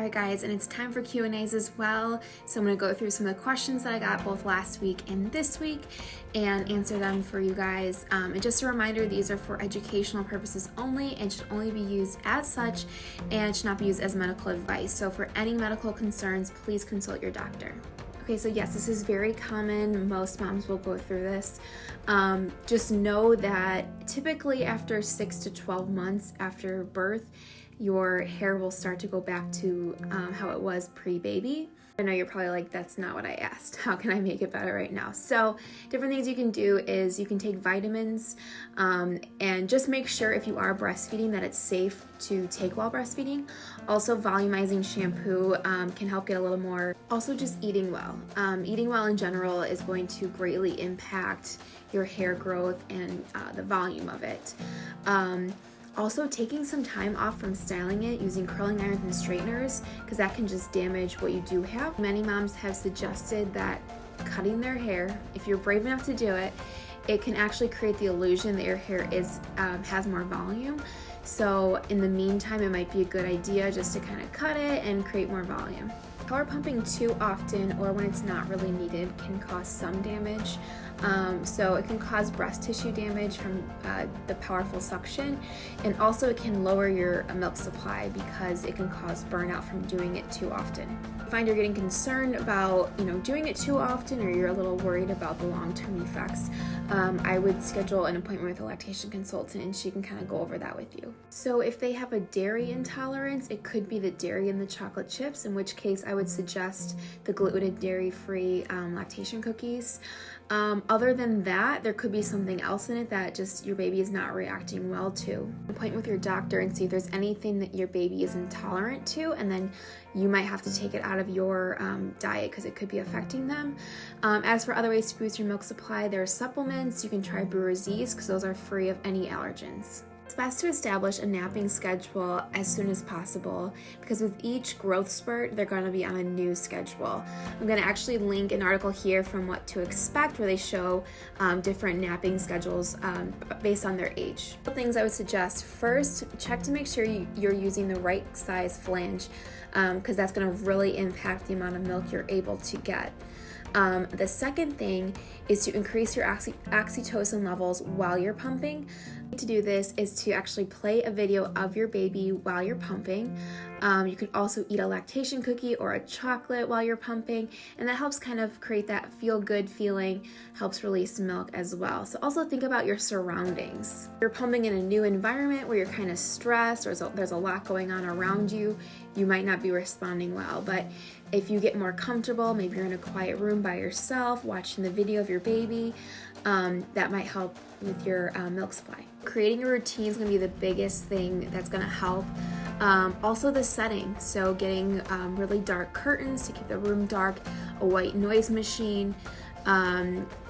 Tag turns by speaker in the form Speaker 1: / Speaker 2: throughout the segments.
Speaker 1: Alright guys, and it's time for Q&As as well. So I'm going to go through some of the questions that I got both last week and this week and answer them for you guys. And just a reminder, these are for educational purposes only and should only be used as such and should not be used as medical advice. So for any medical concerns, please consult your doctor. Okay, so yes, this is very common. Most moms will go through this. Just know that typically after 6 to 12 months after birth, your hair will start to go back to how it was pre-baby. I know you're probably like, that's not what I asked. How can I make it better right now? So different things you can do is you can take vitamins and just make sure if you are breastfeeding that it's safe to take while breastfeeding. Also, volumizing shampoo can help get a little more. Also, just eating well. Eating well in general is going to greatly impact your hair growth and the volume of it. Also, taking some time off from styling it using curling irons and straighteners, because that can just damage what you do have. Many moms have suggested that cutting their hair, if you're brave enough to do it, it can actually create the illusion that your hair has more volume. So in the meantime, it might be a good idea just to kind of cut it and create more volume. Power pumping too often or when it's not really needed can cause some damage. So it can cause breast tissue damage from the powerful suction, and also it can lower your milk supply because it can cause burnout from doing it too often. If you find you're getting concerned about doing it too often, or you're a little worried about the long-term effects, I would schedule an appointment with a lactation consultant and she can kind of go over that with you. So if they have a dairy intolerance, it could be the dairy in the chocolate chips, in which case I would suggest the glutened dairy-free lactation cookies. Other than that, there could be something else in it that just your baby is not reacting well to. Appoint with your doctor and see if there's anything that your baby is intolerant to, and then you might have to take it out of your diet because it could be affecting them. As for other ways to boost your milk supply, there are supplements. You can try Brewer's Yeast because those are free of any allergens. It's best to establish a napping schedule as soon as possible because with each growth spurt, they're going to be on a new schedule. I'm going to actually link an article here from What to Expect where they show different napping schedules based on their age. Things I would suggest: first, check to make sure you're using the right size flange because that's going to really impact the amount of milk you're able to get. The second thing is to increase your oxytocin levels while you're pumping. To do this is to actually play a video of your baby while you're pumping. You could also eat a lactation cookie or a chocolate while you're pumping, and that helps kind of create that feel-good feeling, helps release milk as well. So also think about your surroundings. If you're pumping in a new environment where you're kind of stressed or there's a lot going on around you, you might not be responding well. But if you get more comfortable, maybe you're in a quiet room by yourself watching the video of your baby, that might help with your milk supply. Creating a routine is going to be the biggest thing that's going to help. Also the setting, so getting really dark curtains to keep the room dark, a white noise machine,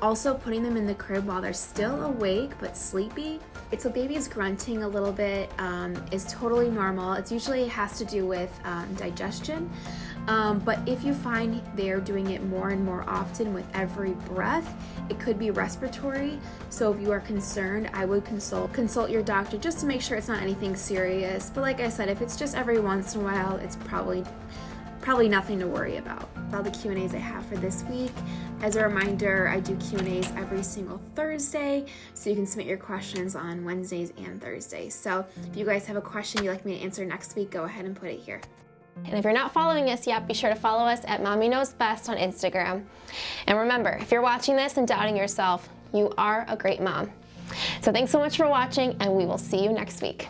Speaker 1: also putting them in the crib while they're still awake but sleepy. So babies grunting a little bit is totally normal. It usually has to do with digestion. But if you find they're doing it more and more often with every breath, it could be respiratory. So if you are concerned, I would consult your doctor just to make sure it's not anything serious. But like I said, if it's just every once in a while, it's probably nothing to worry about. All the Q&As I have for this week. As a reminder, I do Q&As every single Thursday, so you can submit your questions on Wednesdays and Thursdays. So if you guys have a question you'd like me to answer next week, go ahead and put it here.
Speaker 2: And if you're not following us yet, be sure to follow us at Mommy Knows Best on Instagram. And remember, if you're watching this and doubting yourself, you are a great mom. So thanks so much for watching, and we will see you next week.